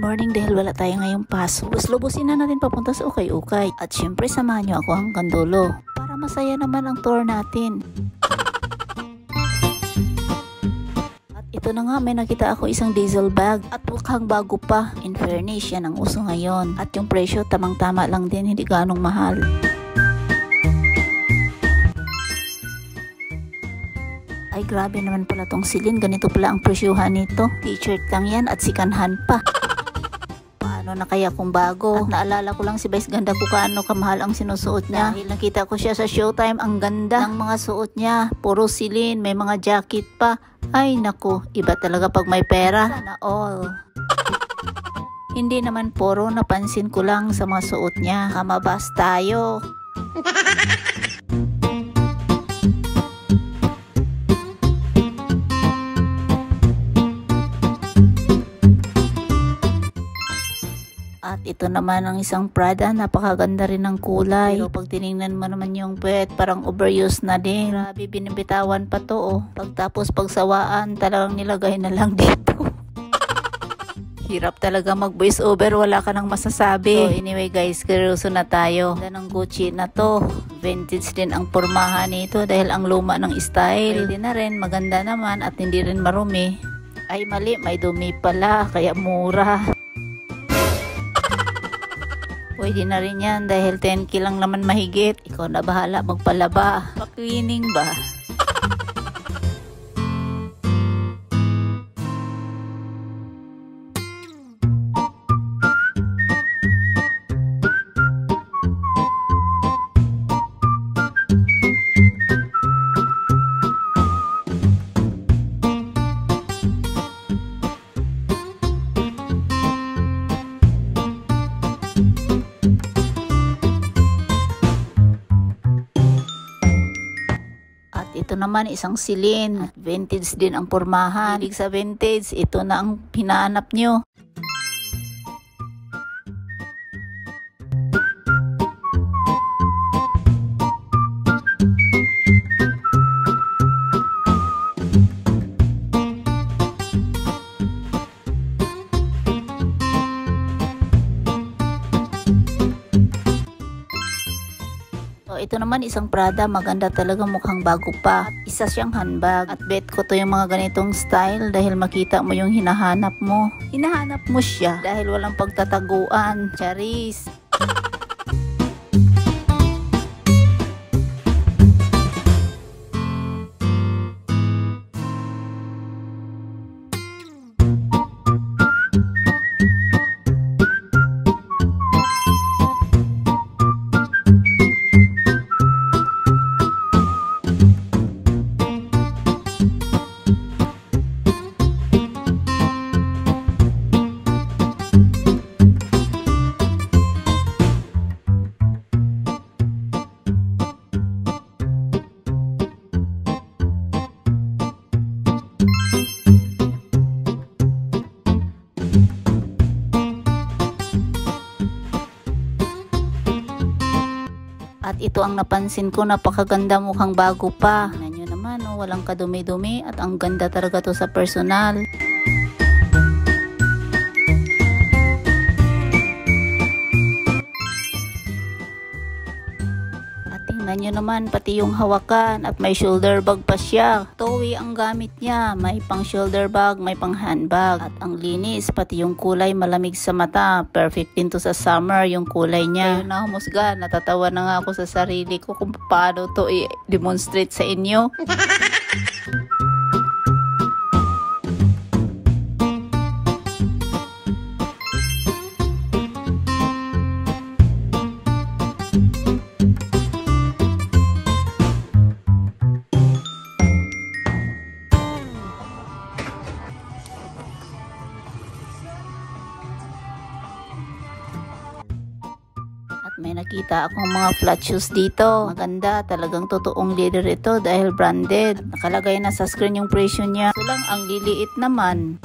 morning dahil wala tayo ngayong pasok. Lubos-lubosin na natin papunta sa Ukay-Ukay. At syempre samahan nyo ako hanggang dulo para masaya naman ang tour natin. At ito na nga, may nakita ako isang diesel bag at mukhang bago pa. In fairness, yan ang uso ngayon. At yung presyo tamang-tama lang din, hindi ganong mahal. Ay grabe naman pala tong silin, ganito pala ang presyuhan nito. T-shirt lang yan at sikanhan pa. Paano na kaya kung bago? At naalala ko lang si Vice ganda ko kaano kamahal ang sinusuot niya. Dahil nakita ko siya sa Showtime, ang ganda ng mga suot niya. Puro silin, may mga jacket pa. Ay nako, iba talaga pag may pera. Sana all. Hindi naman puro, napansin ko lang sa mga suot niya. Kamabas tayo. At ito naman ang isang Prada, napakaganda rin ng kulay. Pero pag tinignan mo naman yung puwet, parang overuse na din. Grabe, binibitawan pa to oh. Pagtapos pagsawaan, talagang nilagay na lang dito. Hirap talaga mag voice over, wala ka nang masasabi. So anyway guys, seryoso na tayo. Ganda ng Gucci na to. Vintage din ang pormahan nito dahil ang luma ng style. Pwede na rin, maganda naman at hindi rin marumi. Ay mali, may dumi pala, kaya mura. Pwede na rin yan dahil 10k lang naman mahigit. Ikaw na bahala magpalaba. Pa-cleaning ba? Ito naman isang silin. At vintage din ang pormahan. Ibig sa vintage, ito na ang hinahanap nyo. Ito naman isang Prada, maganda talaga, mukhang bago pa. At isa siyang handbag. At bet ko to yung mga ganitong style dahil makita mo yung hinahanap mo. Hinahanap mo siya dahil walang pagtataguan. Charis! At ito ang napansin ko, napakaganda, mukhang bago pa. Tingnan nyo naman, oh, walang kadumi-dumi at ang ganda talaga to sa personal. At tingnan nyo naman, pati yung hawakan at may shoulder bag pa siya. Towy ang gamit niya, may pang shoulder bag, may pang handbag. At ang linis, pati yung kulay malamig sa mata. Perfect din to sa summer yung kulay niya. Ayun na humusga, natatawa na nga ako sa sarili ko kung paano to i-demonstrate sa inyo. May nakita akong mga flat shoes dito. Maganda, talagang totoong leather ito dahil branded. At nakalagay na sa screen yung presyo niya. So lang ang liliit naman.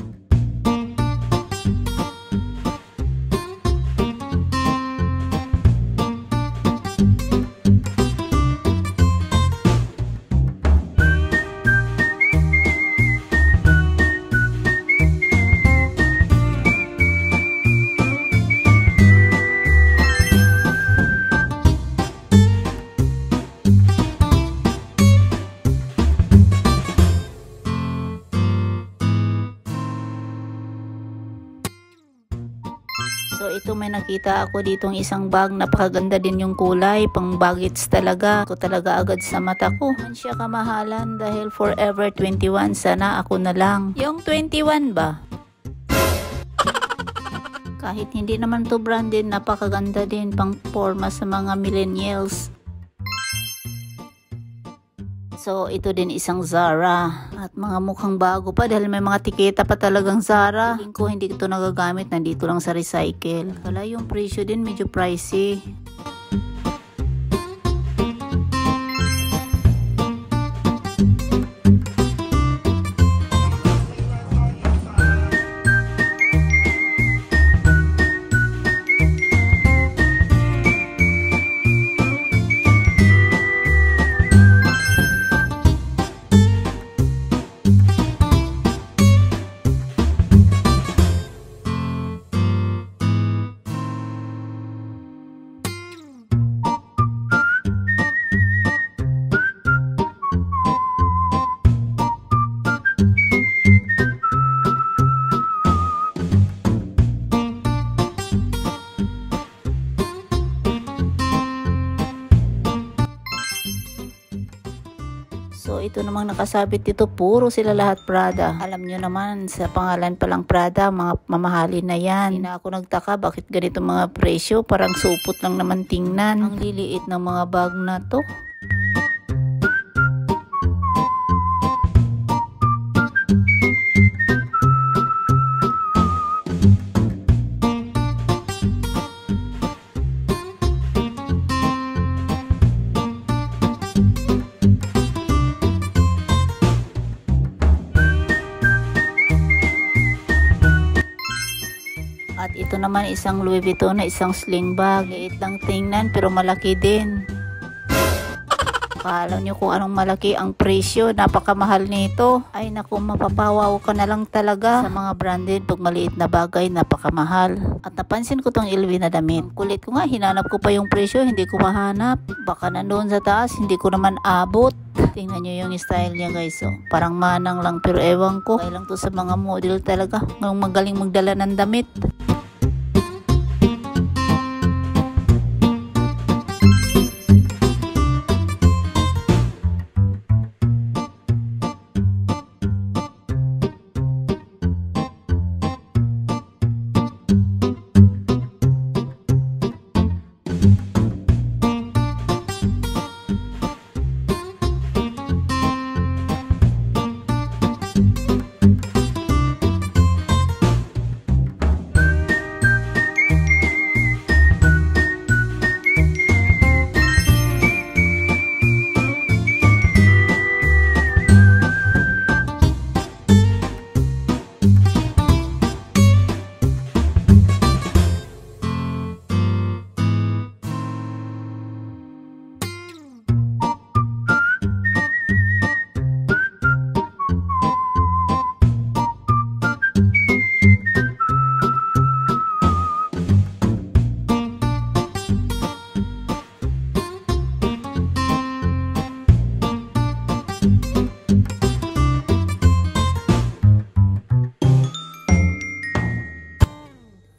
So ito may nakita ako ditong isang bag, napakaganda din yung kulay, pang bagets talaga. Ako talaga agad sa mata ko. Man siya kamahalan dahil Forever 21, sana ako na lang. Yung 21 ba? Kahit hindi naman to branded, napakaganda din, pang forma sa mga millennials. So, ito din isang Zara. At mga mukhang bago pa dahil may mga tiketa pa talagang Zara. Feeling ko hindi ito nagagamit, nandito lang sa recycle. Kala yung presyo din medyo pricey. So, ito namang nakasabit dito, puro sila lahat Prada. Alam nyo naman, sa pangalan palang Prada, mga mamahalin na yan. Hindi na ako nagtaka, bakit ganito mga presyo? Parang supot lang naman tingnan. Ang liliit ng mga bag na to. At ito naman isang Louis Vuitton na isang sling bag. Liit lang tingnan pero malaki din. Akala nyo kung anong malaki ang presyo. Napakamahal nito. Ay naku, mapapawaw ka na lang talaga. Sa mga branded, pag maliit na bagay, napakamahal. At napansin ko tong LV na damit. Ang kulit ko nga, hinanap ko pa yung presyo, hindi ko mahanap. Baka nandoon sa taas, hindi ko naman abot. Tingnan nyo yung style niya guys. So, parang manang lang pero ewan ko. Kaya lang to sa mga model talaga. Magaling magdala ng damit.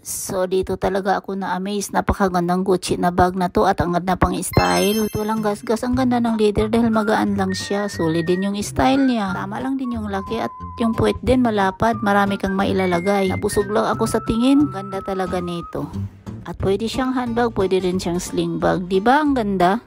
So dito talaga ako na-amaze. Napakagandang Gucci na bag na to at ang ganda pang style. Ito lang gasgas, ang ganda ng leather dahil magaan lang siya. Sulit din yung style niya. Tama lang din yung laki at yung puwet din malapad. Marami kang mailalagay. Nabusog lang ako sa tingin. Ang ganda talaga nito. At pwede siyang handbag, pwede rin siyang sling bag. Diba ang ganda?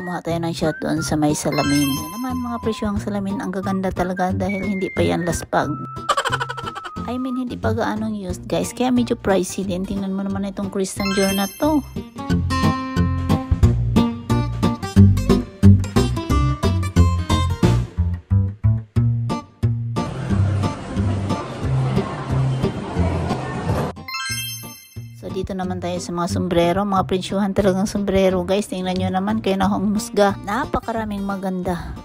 Kumuha tayo ng shot doon sa may salamin. Yan naman mga presyo ang salamin, ang gaganda talaga dahil hindi pa yan laspag. I mean, hindi pa gaanong used guys, kaya medyo pricey din. Tingnan mo naman itong Christian Dior na to. dito naman tayo sa mga sombrero, mga prinsyuhan talagang sombrero guys. Tingnan nyo naman kayo na humusga. Napakaraming maganda.